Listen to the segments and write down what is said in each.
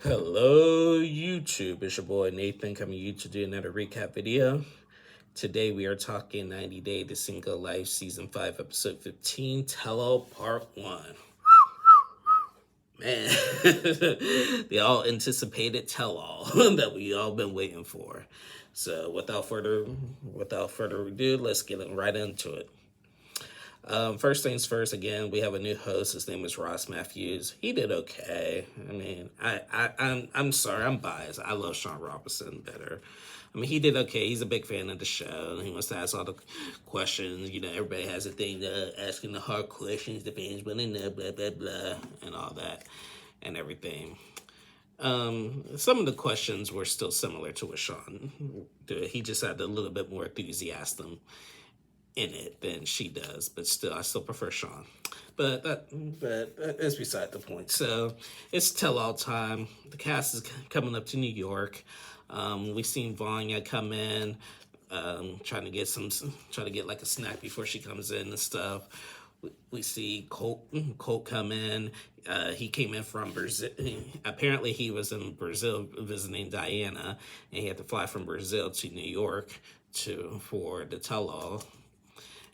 Hello, YouTube. It's your boy Nathan coming to you to do another recap video. Today we are talking 90 Day to Single Life Season 5, Episode 15, Tell All Part 1. Man, the all anticipated tell all that we all been waiting for. So without further ado, let's get right into it. First things first, again, we have a new host. His name is Ross Matthews. He did okay. I mean, I'm sorry, I'm biased. I love Sean Robinson better. I mean, he did okay. He's a big fan of the show. He wants to ask all the questions. You know, everybody has a thing asking the hard questions. The fans want to know, blah, blah, blah, and all that and everything. Some of the questions were still similar to what Sean did. He just had a little bit more enthusiasm in it than she does, but still, I still prefer Sean. But that is beside the point. So it's tell-all time. The cast is coming up to New York. We've seen Vanya come in, trying to get like a snack before she comes in and stuff. We see Colt come in. He came in from Brazil. Apparently, he was in Brazil visiting Diana, and he had to fly from Brazil to New York for the tell-all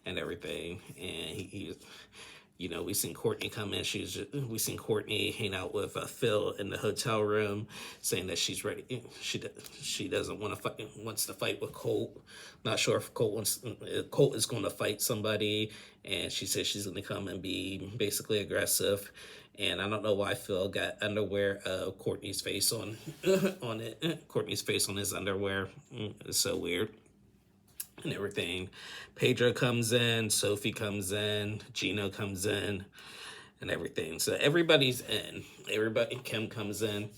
and everything. And he we seen Courtney come in. We seen Courtney hang out with Phil in the hotel room, saying that she's ready. She doesn't want to fight. Wants to fight with Colt. Not sure if Colt is going to fight somebody, and she says she's going to come and be basically aggressive. And I don't know why Phil got underwear Courtney's face on on it. Courtney's face on his underwear. It's so weird. And everything. Pedro comes in, Sophie comes in, Gino comes in, and everything. So everybody's in. Kim comes in.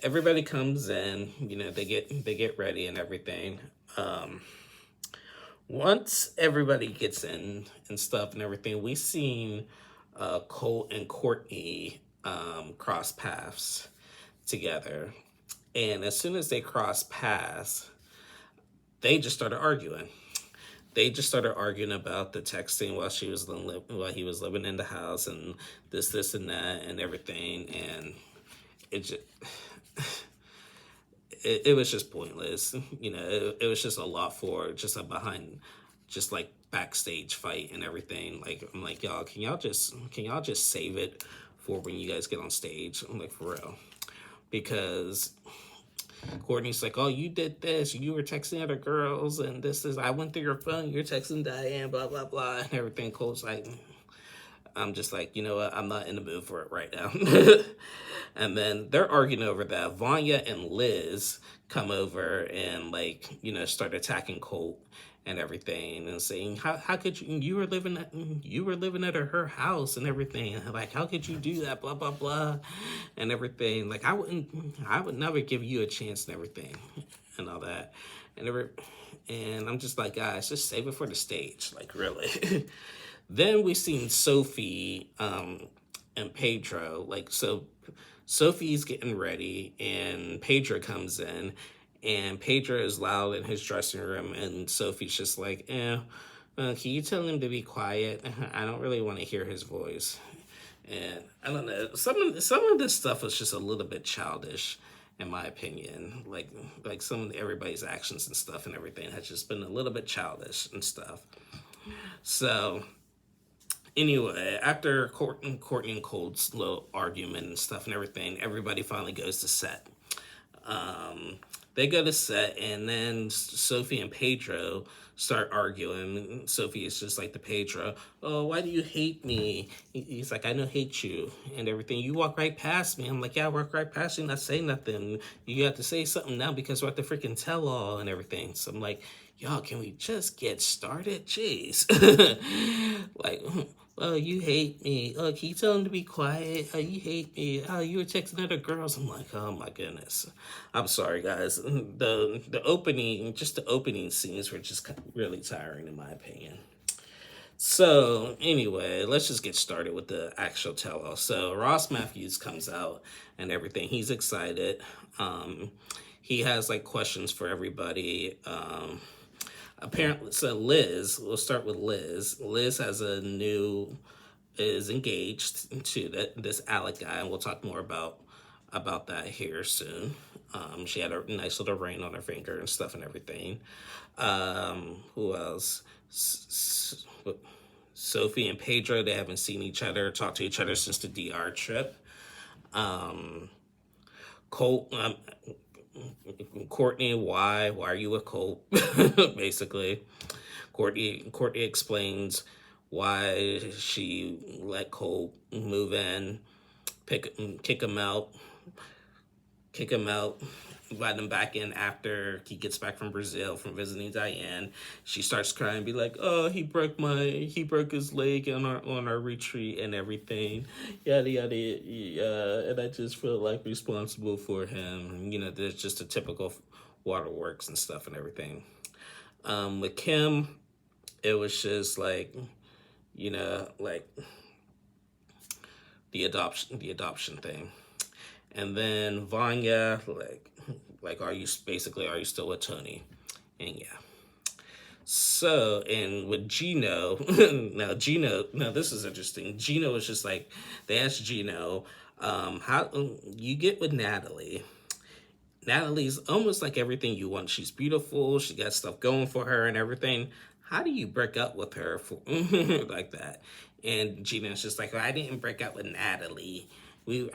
Everybody comes in. You know, they get ready and everything. Once everybody gets in and stuff and everything, we seen Colt and Courtney cross paths together. And as soon as they cross paths, they just started arguing. They just started arguing about the texting while he was living in the house, and this, and that, and everything. And it just it was just pointless. You know, it was just a lot for just a behind, just like backstage fight and everything. Like, I'm like, y'all, can y'all just save it for when you guys get on stage? I'm like, for real, because Courtney's like, oh, you did this. You were texting other girls, and this is, I went through your phone. You're texting Diane, blah, blah, blah, and everything. Cole's like, I'm just like, you know what? I'm not in the mood for it right now. And then they're arguing over that. Vanya and Liz come over and, like, you know, start attacking Colt and everything, and saying, how could you were living at her house and everything, like, how could you do that, blah, blah, blah, and everything. Like, I would never give you a chance and everything and all that. And I'm just like, guys, just save it for the stage, like, really. Then we seen Sophie and Pedro. Like, so Sophie's getting ready and Pedro comes in, and Pedro is loud in his dressing room, and Sophie's just like, can you tell him to be quiet? I don't really want to hear his voice. And I don't know, some of this stuff was just a little bit childish, in my opinion. Like some of everybody's actions and stuff and everything has just been a little bit childish and stuff. So anyway, after Courtney and Colt's little argument and stuff and everything, everybody finally goes to set. They go to set, and then Sophie and Pedro start arguing. Sophie is just like to Pedro, oh, why do you hate me? He's like, I don't hate you and everything. You walk right past me. I'm like, yeah, I walk right past you, not say nothing. You have to say something now because we're at the freaking tell-all and everything. So I'm like, y'all, can we just get started? Jeez. Like, oh, you hate me. Oh, can you tell him to be quiet? Oh, you hate me. Oh, you were texting other girls. I'm like, oh my goodness. I'm sorry, guys. The opening scenes were just really tiring, in my opinion. So anyway, let's just get started with the actual tell-all. So Ross Matthews comes out and everything. He's excited. He has like questions for everybody. Apparently, so we'll start with Liz. Liz is engaged to this Alec guy, and we'll talk more about about that here soon. She had a nice little ring on her finger and stuff and everything. Who else? Sophie and Pedro, they haven't seen each other, talked to each other since the DR trip. Um, Colt, Courtney, why are you with Colt? Basically, Courtney explains why she let Colt move in, kick him out, let him back in after he gets back from Brazil from visiting Diane. She starts crying, be like, "Oh, he broke his leg on our retreat and everything, yada yada, yeah." And I just feel like responsible for him. There's just a typical waterworks and stuff and everything. With Kim, it was just like, like the adoption thing. And then Vanya, are you still with Tony? And yeah. So, and with Gino, now this is interesting. Gino was just like, they asked Gino, how you get with Natalie. Natalie's almost like everything you want. She's beautiful. She got stuff going for her and everything. How do you break up with her for like that? And Gina's just like, well, I didn't break up with Natalie.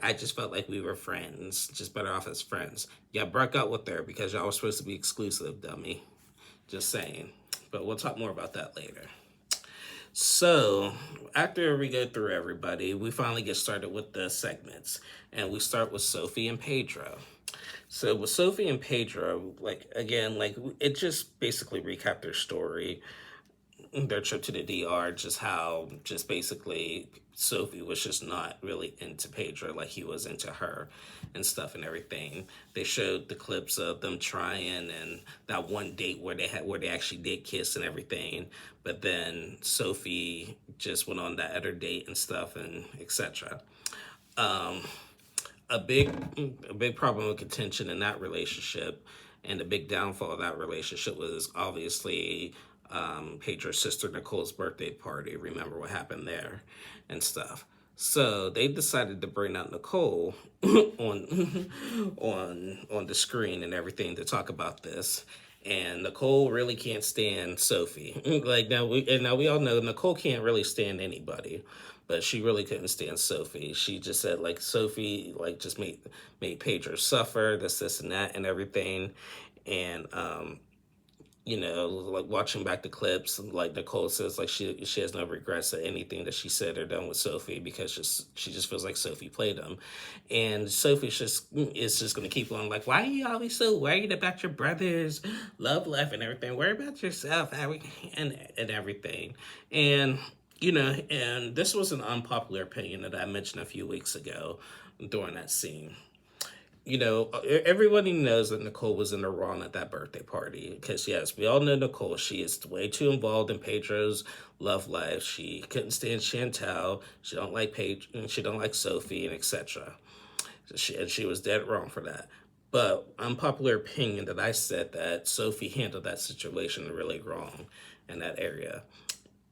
I just felt like we were friends, just better off as friends. Yeah, broke up with her because y'all were supposed to be exclusive, dummy. Just saying. But we'll talk more about that later. So, after we go through everybody, we finally get started with the segments. And we start with Sophie and Pedro. So with Sophie and Pedro, it just basically recapped their story, their trip to the DR, just basically Sophie was just not really into Pedro like he was into her and stuff and everything. They showed the clips of them trying and that one date where they actually did kiss and everything, but then Sophie just went on that other date and stuff and etc. A big problem with contention in that relationship and the big downfall of that relationship was obviously Pedro's sister Nicole's birthday party. Remember what happened there and stuff. So they decided to bring out Nicole on the screen and everything to talk about this. And Nicole really can't stand Sophie. Now we all know Nicole can't really stand anybody, but she really couldn't stand Sophie. She just said Sophie just made Pedro suffer, this and that and everything. And watching back the clips, like Nicole says, she has no regrets of anything that she said or done with Sophie because she just feels like Sophie played them, and Sophie is just gonna keep on why are you always so worried about your brother's love life and everything? Worry about yourself and everything, and and this was an unpopular opinion that I mentioned a few weeks ago during that scene. Everybody knows that Nicole was in the wrong at that birthday party. Because, yes, we all know Nicole. She is way too involved in Pedro's love life. She couldn't stand Chantal. She don't like Pedro. She don't like Sophie, and etc. She was dead wrong for that. But unpopular opinion that I said that Sophie handled that situation really wrong in that area,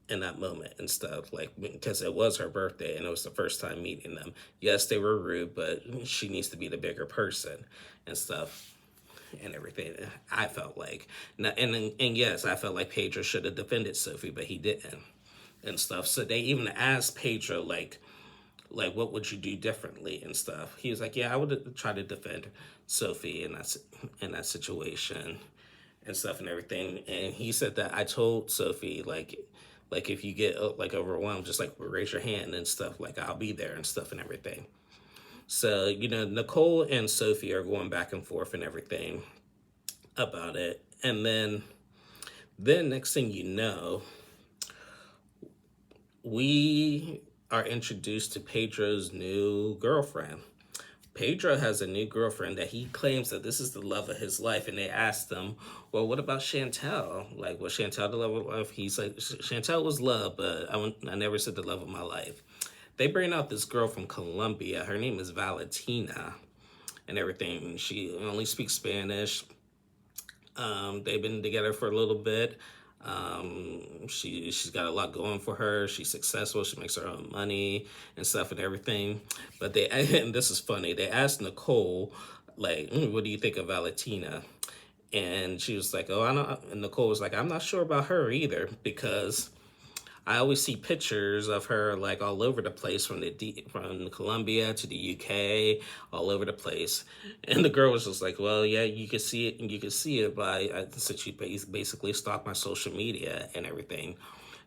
in that moment and stuff, because it was her birthday and it was the first time meeting them. Yes, they were rude, but she needs to be the bigger person and stuff and everything. I felt like, and yes, I felt like Pedro should have defended Sophie, but he didn't and stuff. So they even asked Pedro what would you do differently and stuff. He was like, yeah, I would try to defend Sophie in that situation and stuff and everything. And he said that I told Sophie if you get overwhelmed, just raise your hand and stuff. I'll be there and stuff and everything. So Nicole and Sophie are going back and forth and everything about it, and then next thing you know, we are introduced to Pedro's new girlfriend. Pedro has a new girlfriend that he claims that this is the love of his life. And they asked him, well, what about Chantal? Was Chantal the love of life? He's like, Chantal was love, but I never said the love of my life. They bring out this girl from Colombia. Her name is Valentina and everything. She only speaks Spanish. They've been together for a little bit. She's got a lot going for her. She's successful. She makes her own money and stuff and everything. But they and this is funny. They asked Nicole, like, what do you think of Valentina? And she was like, oh, I don't. And Nicole was like, I'm not sure about her either because I always see pictures of her like all over the place from Colombia to the UK, all over the place. And the girl was just like, "Well, yeah, you can see it, and you can see it by since she basically stalked my social media and everything."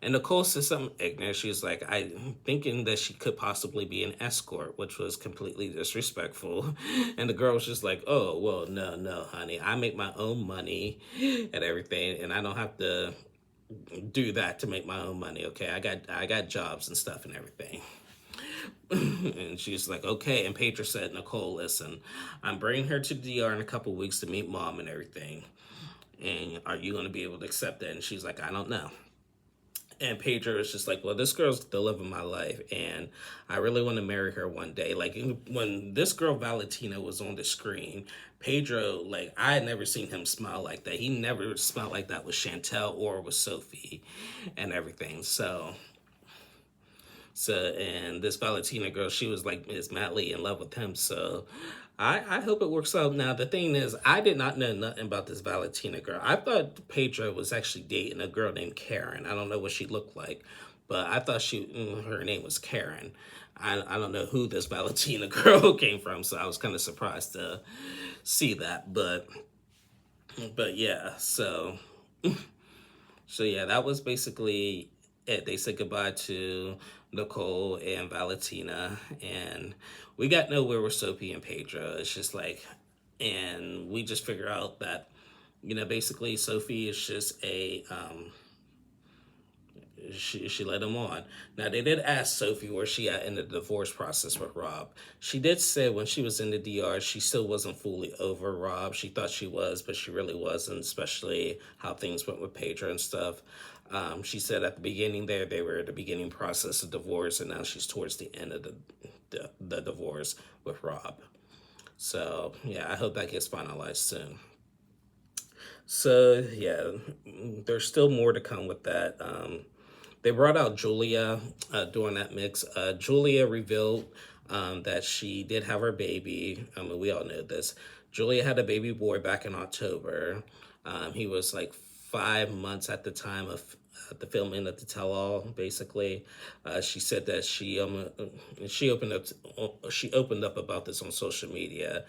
And Nicole said something ignorant. She was like, "I'm thinking that she could possibly be an escort," which was completely disrespectful. And the girl was just like, "Oh, well, no, no, honey, I make my own money and everything, and I don't have to do that to make my own money. Okay, I got jobs and stuff and everything." And she's like, okay. And Pedro said, Nicole, listen, I'm bringing her to the DR in a couple weeks to meet mom and everything. And are you going to be able to accept that? And she's like, I don't know. And Pedro is just like, well, this girl's the love of my life, and I really want to marry her one day. Like when this girl Valentina was on the screen, Pedro, like I had never seen him smile like that. He never smiled like that with Chantel or with Sophie, and everything. And this Valentina girl, she was like is madly in love with him. So I hope it works out. Now the thing is, I did not know nothing about this Valentina girl. I thought Pedro was actually dating a girl named Karen. I don't know what she looked like, but I thought her name was Karen. I don't know who this Valentina girl came from, so I was kind of surprised to see that. But yeah, so yeah, that was basically it. They said goodbye to Nicole and Valentina, and we got nowhere with Sophie and Pedro. It's just like, and we just figure out that, basically Sophie is just she led him on. Now they did ask Sophie where she at in the divorce process with Rob. She did say when she was in the DR, she still wasn't fully over Rob. She thought she was, but she really wasn't, especially how things went with Pedro and stuff. She said at the beginning they were at the beginning process of divorce, and now she's towards the end of the divorce with Rob. So yeah, I hope that gets finalized soon. So yeah, there's still more to come with that. They brought out Julia during that mix. Julia revealed that she did have her baby. I mean, we all know this. Julia had a baby boy back in October. He was like 5 months at the time of the filming of the tell-all. Basically, she said that she opened up about this on social media.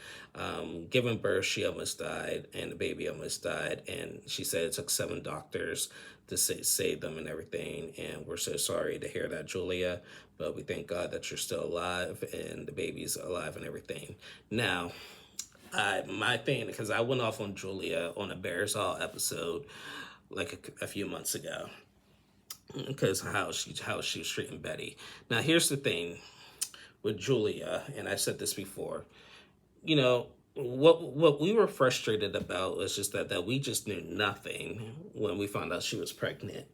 Giving birth, she almost died, and the baby almost died. And she said it took 7 doctors to save them and everything. And we're so sorry to hear that, Julia. But we thank God that you're still alive and the baby's alive and everything. Now, my thing, because I went off on Julia on a Bears All episode like a few months ago, because how she was treating Betty. Now here's the thing with Julia, and I said this before. You know what we were frustrated about was just that we just knew nothing when we found out she was pregnant.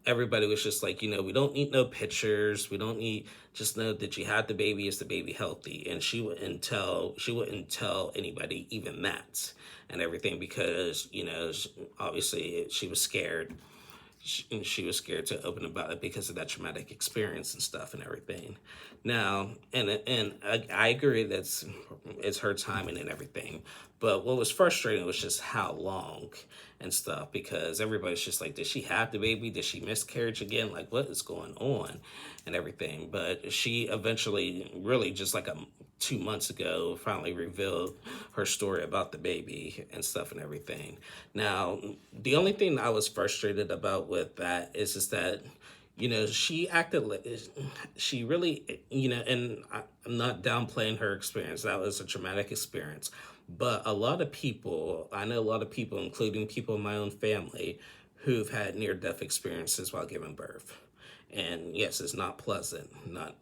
Everybody was just like, we don't need no pictures. We don't need, just know that you had the baby. Is the baby healthy? And she wouldn't tell anybody even that and everything because obviously she was scared. She was scared to open about it because of that traumatic experience and stuff and everything. Now, and I agree that it's her timing and everything, but what was frustrating was just how long and stuff, because everybody's just like, did she have the baby? Did she miscarriage again? Like, what is going on and everything? But she eventually, really just like 2 months ago, finally revealed her story about the baby and stuff and everything. Now, the only thing I was frustrated about with that is just that, she acted like she really, and I'm not downplaying her experience. That was a traumatic experience. But I know a lot of people, including people in my own family, who've had near-death experiences while giving birth. And yes, it's not pleasant. Not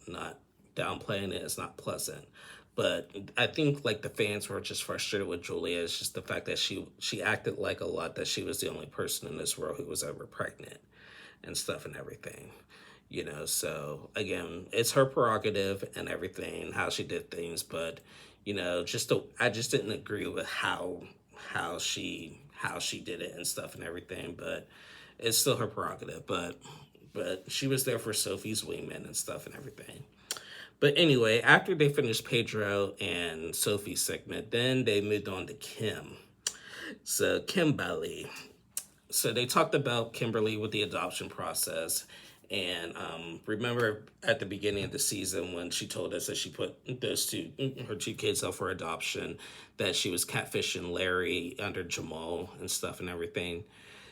downplaying it. It's not pleasant. But I think like the fans were just frustrated with Julia. It's just the fact that she acted like a lot that she was the only person in this world who was ever pregnant and stuff and everything. So again, it's her prerogative and everything, how she did things, but I just didn't agree with how how she did it and stuff and everything, but it's still her prerogative. But she was there for Sophie's wingman and stuff and everything. But anyway, after they finished Pedro and Sophie's segment, then they moved on to Kim. So Kimberly. So they talked about Kimberly with the adoption process. And remember at the beginning of the season when she told us that she put her two kids up for adoption, that she was catfishing Larry under Jamal and stuff and everything.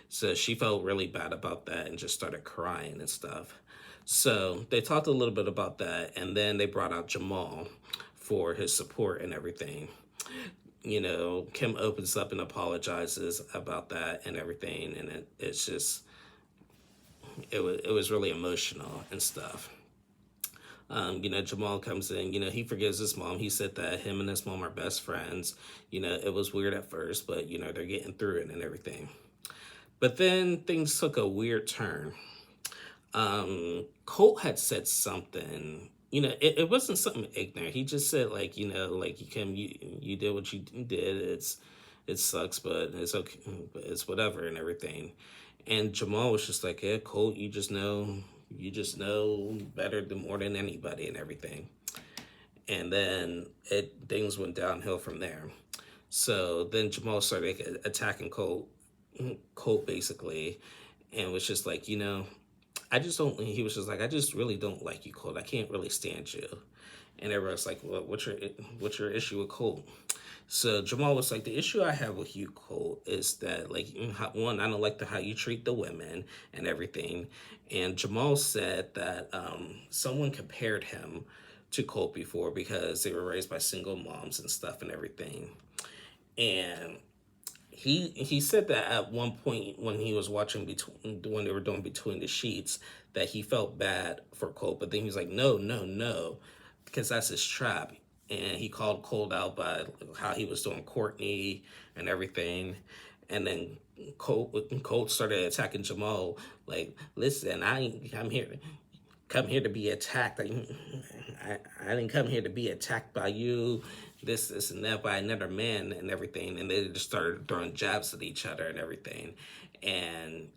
So she felt really bad about that and just started crying and stuff. So they talked a little bit about that, and then they brought out Jamal for his support and everything. Kim opens up and apologizes about that and everything, and it's just it was really emotional and stuff. Jamal comes in, he forgives his mom. He said that him and his mom are best friends. It was weird at first, but they're getting through it and everything. But then things took a weird turn. Colt had said something. It wasn't something ignorant. He just said Kim, you did what you did. It sucks, but it's okay. It's whatever and everything. And Jamal was just like, yeah, Colt, you just know better than more than anybody and everything. And then things went downhill from there. So then Jamal started attacking Colt basically, and was just like, I just don't. He was just like, I just really don't like you, Colt. I can't really stand you. And everyone's like, well, what's your issue with Colt? So Jamal was like, the issue I have with you, Colt, is that one, I don't like how you treat the women and everything. And Jamal said that someone compared him to Colt before because they were raised by single moms and stuff and everything. And he said that at one point when he was watching when they were doing Between the Sheets, that he felt bad for Colt, but then he was like, no, because that's his trap. And he called Colt out by how he was doing Courtney and everything. And then Colt started attacking Jamal. Like, listen, I'm here to be attacked. I didn't come here to be attacked by you, this, and that, by another man and everything. And they just started throwing jabs at each other and everything. And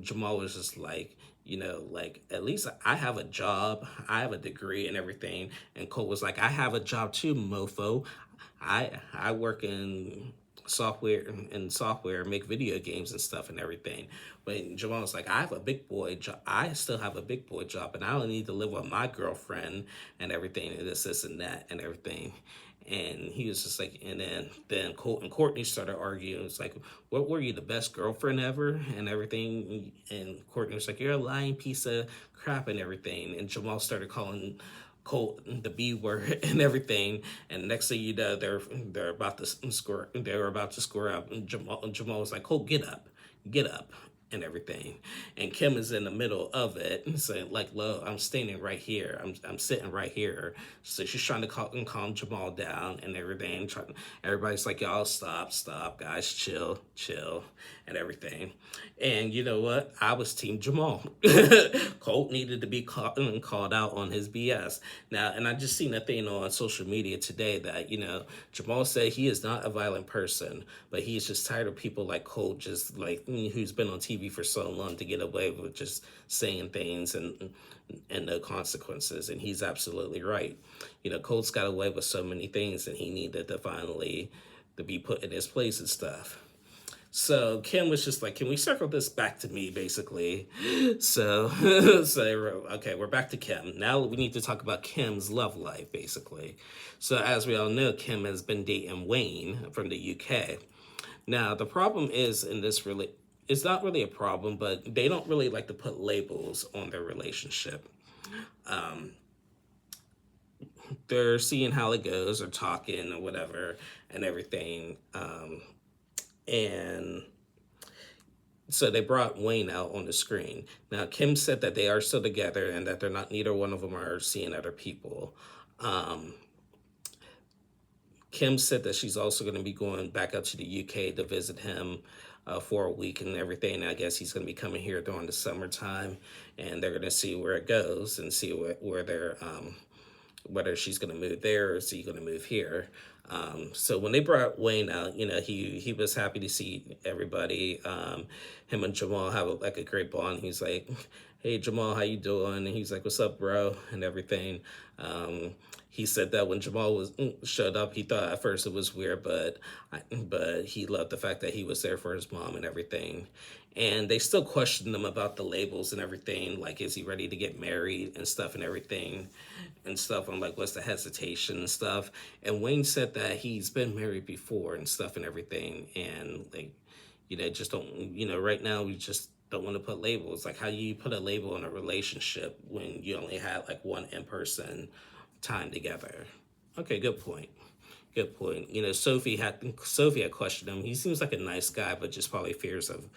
Jamal was just like, at least I have a job, I have a degree and everything. And Colt was like, I have a job too, mofo. I work in software, make video games and stuff and everything. But Jamal was like, I have a big boy job. I still have a big boy job, and I don't need to live with my girlfriend and everything, and this and that and everything. And he was just like, and then Colt and Courtney started arguing. It's like, what, were you the best girlfriend ever and everything? And Courtney was like, you're a lying piece of crap and everything. And Jamal started calling Colt the B word and everything. And next thing you know, they're about to score. They were about to score up. And Jamal was like, Colt, get up, and everything. And Kim is in the middle of it, saying like, "Lo, I'm standing right here. I'm sitting right here." So she's trying to calm Jamal down and everything. Everybody's like, "Y'all stop, guys, chill, and everything." And you know what? I was Team Jamal. Colt needed to be called out on his BS. Now, and I just seen a thing on social media today that Jamal said he is not a violent person, but he's just tired of people like Colt, just like who's been on TV for so long, to get away with just saying things and no consequences. And he's absolutely right. Colt's got away with so many things, and he needed to finally to be put in his place and stuff. So Kim was just like, can we circle this back to me, basically? So, okay, we're back to Kim. Now we need to talk about Kim's love life, basically. So as we all know, Kim has been dating Wayne from the UK. Now, the problem is it's not really a problem, but they don't really like to put labels on their relationship. They're seeing how it goes, or talking, or whatever, and everything. And so they brought Wayne out on the screen. Now, Kim said that they are still together and that neither one of them are seeing other people. Kim said that she's also going to be going back out to the UK to visit him for a week and everything. I guess he's going to be coming here during the summertime, and they're going to see where it goes and see where their whether she's going to move there or is he going to move here. So when they brought Wayne out, he was happy to see everybody. Him and Jamal have like a great bond. He's like, "Hey Jamal, how you doing?" And he's like, "What's up, bro?" and everything. He said that when Jamal showed up, he thought at first it was weird, but he loved the fact that he was there for his mom and everything. And they still questioned him about the labels and everything, like is he ready to get married and stuff and everything and stuff. I'm like, what's the hesitation and stuff? And Wayne said that he's been married before and stuff and everything, and like, just don't, right now we just don't want to put labels. Like, how do you put a label on a relationship when you only had like one in-person time together? Okay, good point. Good point. Sophie had questioned him. He seems like a nice guy, but just probably fears of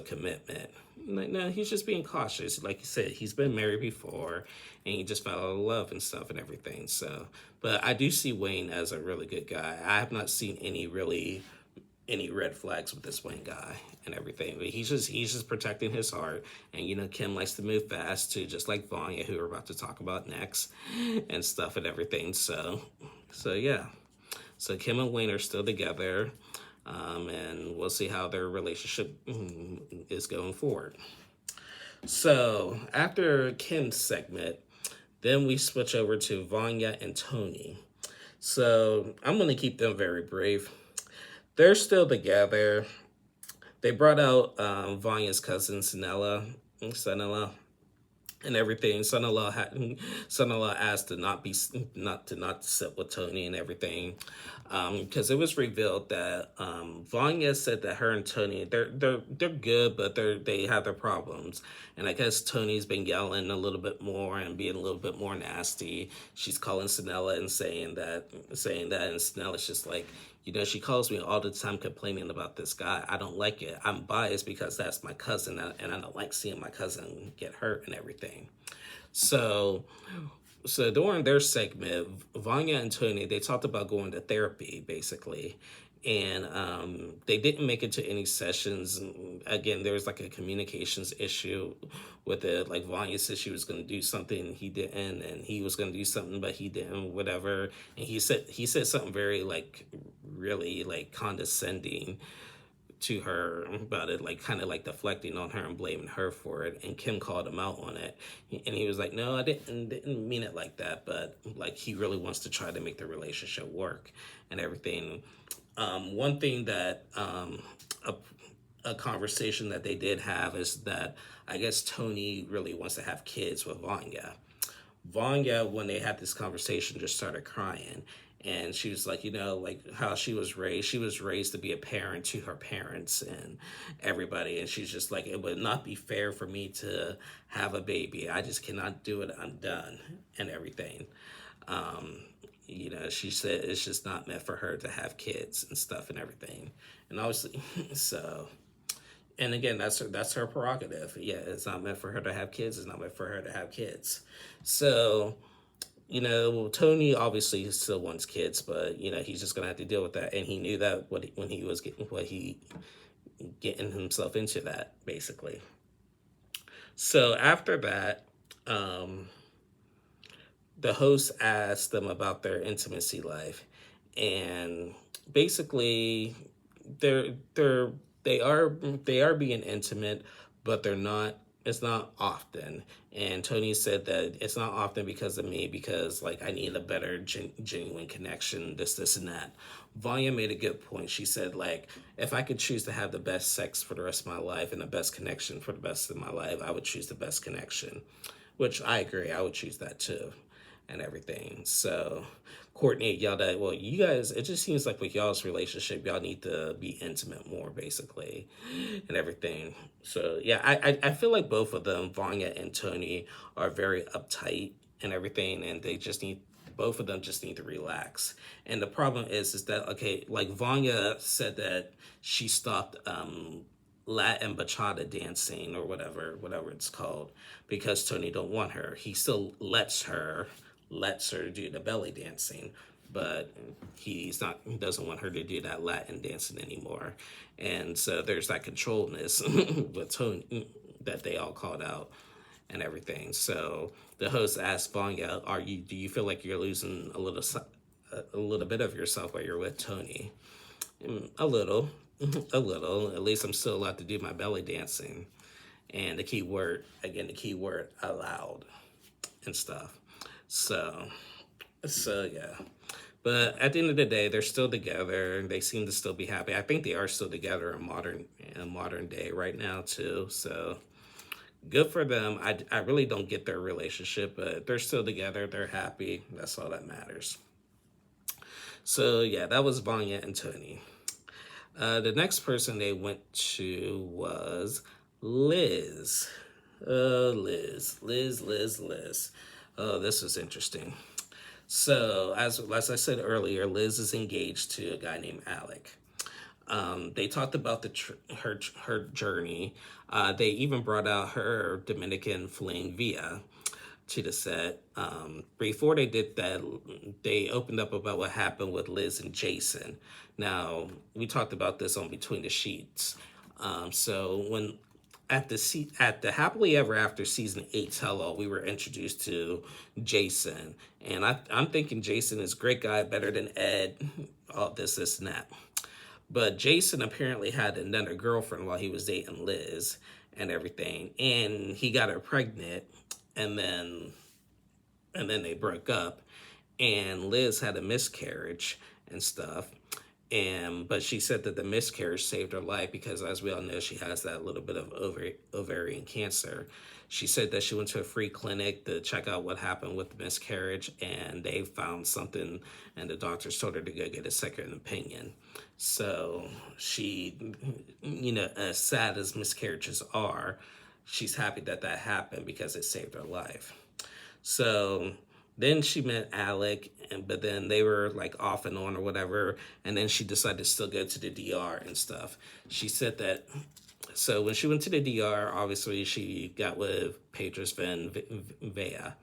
commitment. Like, no, he's just being cautious. Like you said, he's been married before, and he just fell out of love and stuff and everything. So, but I do see Wayne as a really good guy. I have not seen any red flags with this Wayne guy and everything. But he's just protecting his heart. And Kim likes to move fast too, just like Vanya, who we're about to talk about next, and stuff and everything. So yeah. So Kim and Wayne are still together. And we'll see how their relationship is going forward. So after Kim's segment, then we switch over to Vanya and Tony. So I'm going to keep them very brief. They're still together. They brought out Vanya's cousin, Sanella, and everything. Son-in-law asked to not sit with Tony and everything, because it was revealed that Vanya said that her and Tony they're good, but they have their problems, and I guess Tony's been yelling a little bit more and being a little bit more nasty. She's calling Sanella and saying that, and Sanella's just like, she calls me all the time complaining about this guy. I don't like it. I'm biased because that's my cousin, and I don't like seeing my cousin get hurt and everything. So during their segment, Vanya and Tony, they talked about going to therapy, basically. And they didn't make it to any sessions. Again, there was like a communications issue with it. Like, Vanya said she was going to do something, he didn't, and he was going to do something, but he didn't, whatever. And he said something very, like, really, like, condescending to her about it, like kind of like deflecting on her and blaming her for it. And Kim called him out on it, and he was like, "No, I didn't mean it like that." But like, he really wants to try to make the relationship work and everything. One thing that a conversation that they did have is that I guess Tony really wants to have kids with Vanya. Vanya, when they had this conversation, just started crying. And she was like, like how she was raised to be a parent to her parents and everybody. And she's just like, it would not be fair for me to have a baby. I just cannot do it. I'm done and everything. She said it's just not meant for her to have kids and stuff and everything. And obviously, so, and again, that's her prerogative. Yeah, it's not meant for her to have kids. It's not meant for her to have kids. So, Tony obviously still wants kids, but he's just gonna have to deal with that, and he knew that when he was getting himself into that, basically. So after that, the host asked them about their intimacy life, and basically, they are being intimate, but they're not. It's not often. And Tony said that it's not often because of me, because like I need a better genuine connection, this and that. Vanya made a good point. She said, like, if I could choose to have the best sex for the rest of my life and the best connection for the rest of my life, I would choose the best connection, which I agree. I would choose that too and everything. So Courtney yelled at, well, you guys, it just seems like with y'all's relationship, y'all need to be intimate more, basically, and everything. So yeah, I feel like both of them, Vanya and Tony, are very uptight and everything, and both of them just need to relax. And the problem is that, okay, like Vanya said that she stopped Latin bachata dancing or whatever it's called, because Tony don't want her. He still lets her do the belly dancing, but he doesn't want her to do that Latin dancing anymore. And so there's that controlness with Tony that they all called out and everything. So the host asked Vanya, do you feel like you're losing a little bit of yourself while you're with Tony? A little, a little. At least I'm still allowed to do my belly dancing. And the key word, again, the key word, allowed and stuff. So, yeah. But at the end of the day, they're still together. They seem to still be happy. I think they are still together in modern day right now too. So good for them. I really don't get their relationship, but they're still together. They're happy. That's all that matters. So yeah, that was Vanya and Tony. The next person they went to was Liz. Liz. Oh, this is interesting. So, as I said earlier, Liz is engaged to a guy named Alec. They talked about her journey. They even brought out her Dominican fling Via to the set. Before they did that, they opened up about what happened with Liz and Jason. Now, we talked about this on Between the Sheets. So when at the Happily Ever After season 8 tell-all, we were introduced to Jason, and I'm thinking Jason is a great guy, better than Ed, all this and that. But Jason apparently had another girlfriend while he was dating Liz and everything, and he got her pregnant, and then they broke up, and Liz had a miscarriage and stuff. But she said that the miscarriage saved her life because, as we all know, she has that little bit of ovarian cancer. She said that she went to a free clinic to check out what happened with the miscarriage, and they found something, and the doctors told her to go get a second opinion. So she, as sad as miscarriages are, she's happy that happened because it saved her life. So then she met Alec, but then they were like off and on or whatever. And then she decided to still go to the DR and stuff. She said that, so when she went to the DR, obviously she got with Pedro's friend, Vea.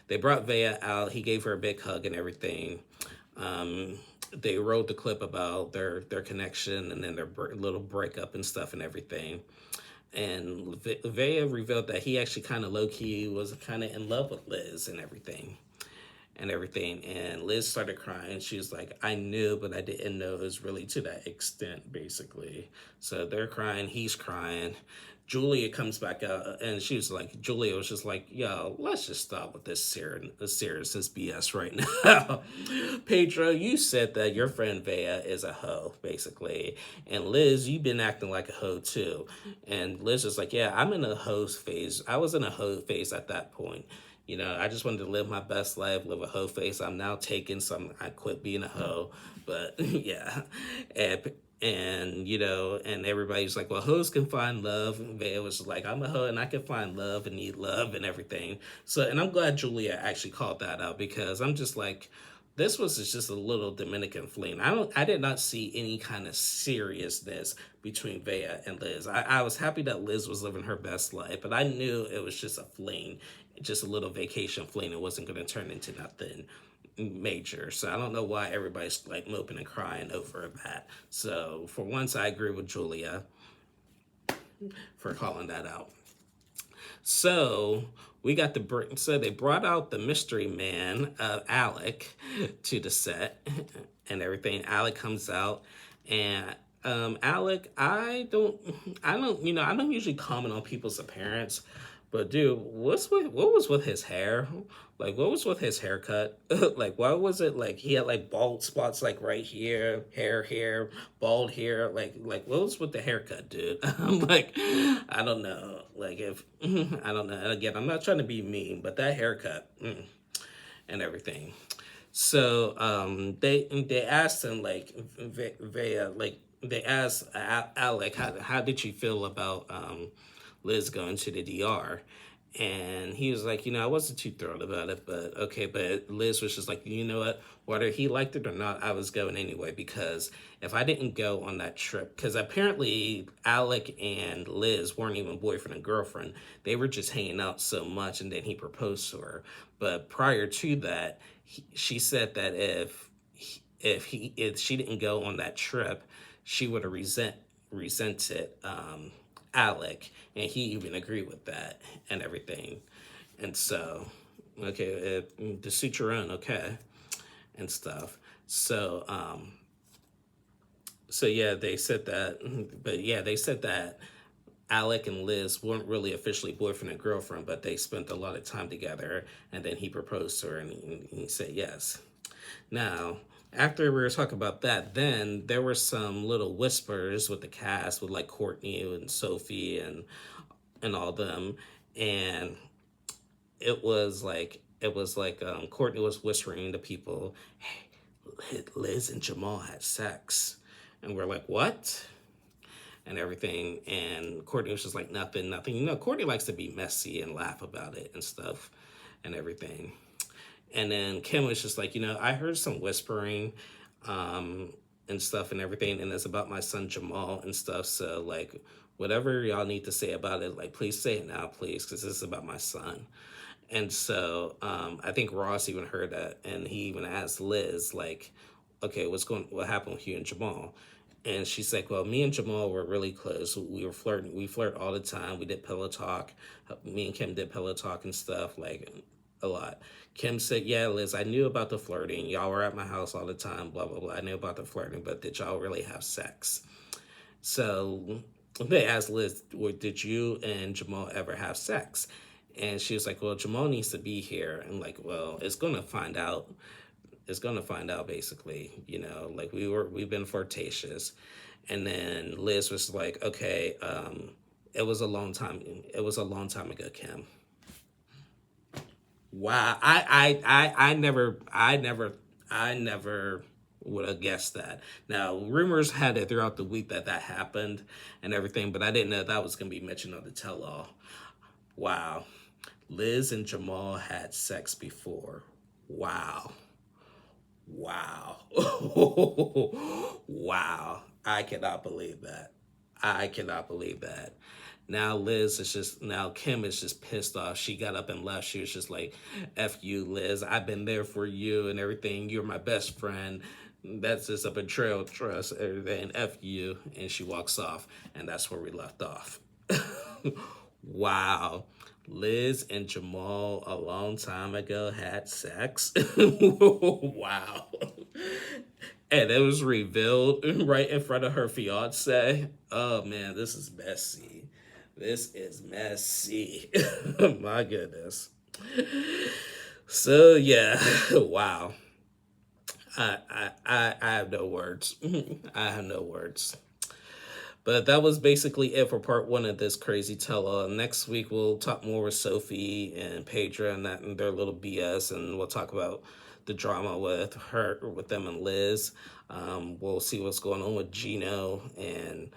They brought Vea out. He gave her a big hug and everything. They wrote the clip about their connection and then their little breakup and stuff and everything. And Vea revealed that he actually kind of low-key was kind of in love with Liz and everything. And Liz started crying. She was like, I knew, but I didn't know it was really to that extent, basically. So they're crying, he's crying. Julia comes back out, and Julia was just like, yo, let's just stop with this seriousness BS right now. Pedro, you said that your friend Vea is a hoe, basically. And Liz, you've been acting like a hoe too. And Liz was like, yeah, I'm in a hoe phase. I was in a hoe phase at that point. I just wanted to live my best life, live a hoe face. I'm now taken, so I quit being a hoe. But yeah, and everybody's like, well, hoes can find love. And Vea was like, I'm a hoe and I can find love and need love and everything. So, and I'm glad Julia actually called that out because I'm just like, this was just a little Dominican fling. I did not see any kind of seriousness between Vea and Liz. I was happy that Liz was living her best life, but I knew it was just a fling, just a little vacation fling. It wasn't going to turn into nothing major. So I don't know why everybody's like moping and crying over that. So for once, I agree with Julia for calling that out. So we got so they brought out the mystery man, Alec, to the set and everything. Alec comes out, and Alec, I don't usually comment on people's appearance, but dude, what was with his hair? Like, what was with his haircut? Like, why was it like he had like bald spots like right here, hair here, bald hair? Like what was with the haircut, dude? I'm like, I don't know. Like if I don't know. And again, I'm not trying to be mean, but that haircut and everything. So they asked him like Vea, like they asked Alec, how did you feel about Liz going to the DR? And he was like, I wasn't too thrilled about it, but okay. But Liz was just like, you know what? Whether he liked it or not, I was going anyway, because if I didn't go on that trip, because apparently Alec and Liz weren't even boyfriend and girlfriend. They were just hanging out so much, and then he proposed to her. But prior to that, she said that if she didn't go on that trip, she would have resented Alec, and he even agreed with that and everything. And so, okay, to suit your own, okay, and stuff. So, so yeah, they said that, but yeah, they said that Alec and Liz weren't really officially boyfriend and girlfriend, but they spent a lot of time together, and then he proposed to her, and he said yes. Now, after we were talking about that, then there were some little whispers with the cast, with like Courtney and Sophie and all them, and it was like Courtney was whispering to people, "Hey, Liz and Jamal had sex," and we're like, "What?" And everything, and Courtney was just like, "Nothing, nothing." Courtney likes to be messy and laugh about it and stuff, and everything. And then Kim was just like, I heard some whispering, and stuff and everything, and it's about my son Jamal and stuff. So like, whatever y'all need to say about it, like, please say it now, please, because this is about my son. And so I think Ross even heard that, and he even asked Liz, like, "Okay, what happened with you and Jamal?" And she's like, "Well, me and Jamal were really close. We were flirting. We flirt all the time. We did pillow talk. Me and Kim did pillow talk and stuff, like a lot." Kim said, "Yeah, Liz, I knew about the flirting. Y'all were at my house all the time, blah, blah, blah. I knew about the flirting, but did y'all really have sex?" So they asked Liz, "Well, did you and Jamal ever have sex?" And she was like, "Well, Jamal needs to be here." And like, "Well, it's gonna find out. It's gonna find out, basically. Like, we've been flirtatious." And then Liz was like, "Okay, it was a long time. It was a long time ago, Kim." Wow, I never would have guessed that. Now, rumors had it throughout the week that happened and everything, but I didn't know that was gonna be mentioned on the tell-all. Wow, Liz and Jamal had sex before. Wow, wow, wow! I cannot believe that. I cannot believe that. Now Kim is just pissed off. She got up and left. She was just like, "F you, Liz. I've been there for you and everything. You're my best friend. That's just a betrayal of trust, everything. F you." And she walks off. And that's where we left off. Wow. Liz and Jamal a long time ago had sex. Wow. And it was revealed right in front of her fiance. Oh man, this is messy. This is messy. My goodness. So yeah, wow. I have no words. I have no words. But that was basically it for part one of this crazy tell-all. Next week we'll talk more with Sophie and Pedra and their little BS, and we'll talk about the drama with them and Liz. We'll see what's going on with Gino and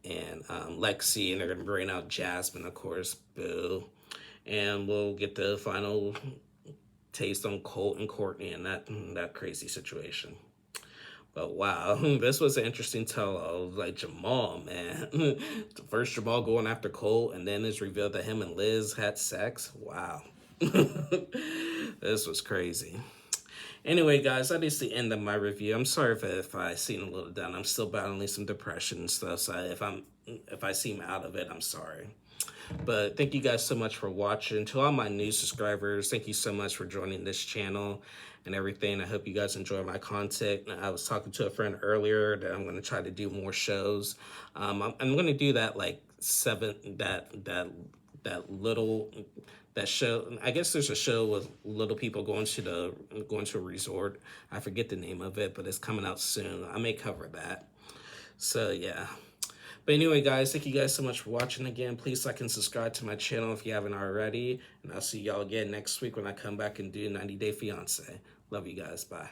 Lexi, and they're gonna bring out Jasmine, of course, boo. And we'll get the final taste on Colt and Courtney and that crazy situation. But wow, this was an interesting tell. Like Jamal, man. The first Jamal going after Colt, and then it's revealed that him and Liz had sex. Wow. This was crazy. Anyway, guys, that is the end of my review. I'm sorry if I seem a little down. I'm still battling some depression and stuff. So if I seem out of it, I'm sorry. But thank you guys so much for watching. To all my new subscribers, thank you so much for joining this channel and everything. I hope you guys enjoy my content. I was talking to a friend earlier that I'm going to try to do more shows. I'm going to do that like that show. I guess there's a show with little people going to a resort. I forget the name of it, but it's coming out soon. I may cover that. So yeah. But anyway, guys, thank you guys so much for watching again. Please like and subscribe to my channel if you haven't already. And I'll see y'all again next week when I come back and do 90 Day Fiance. Love you guys. Bye.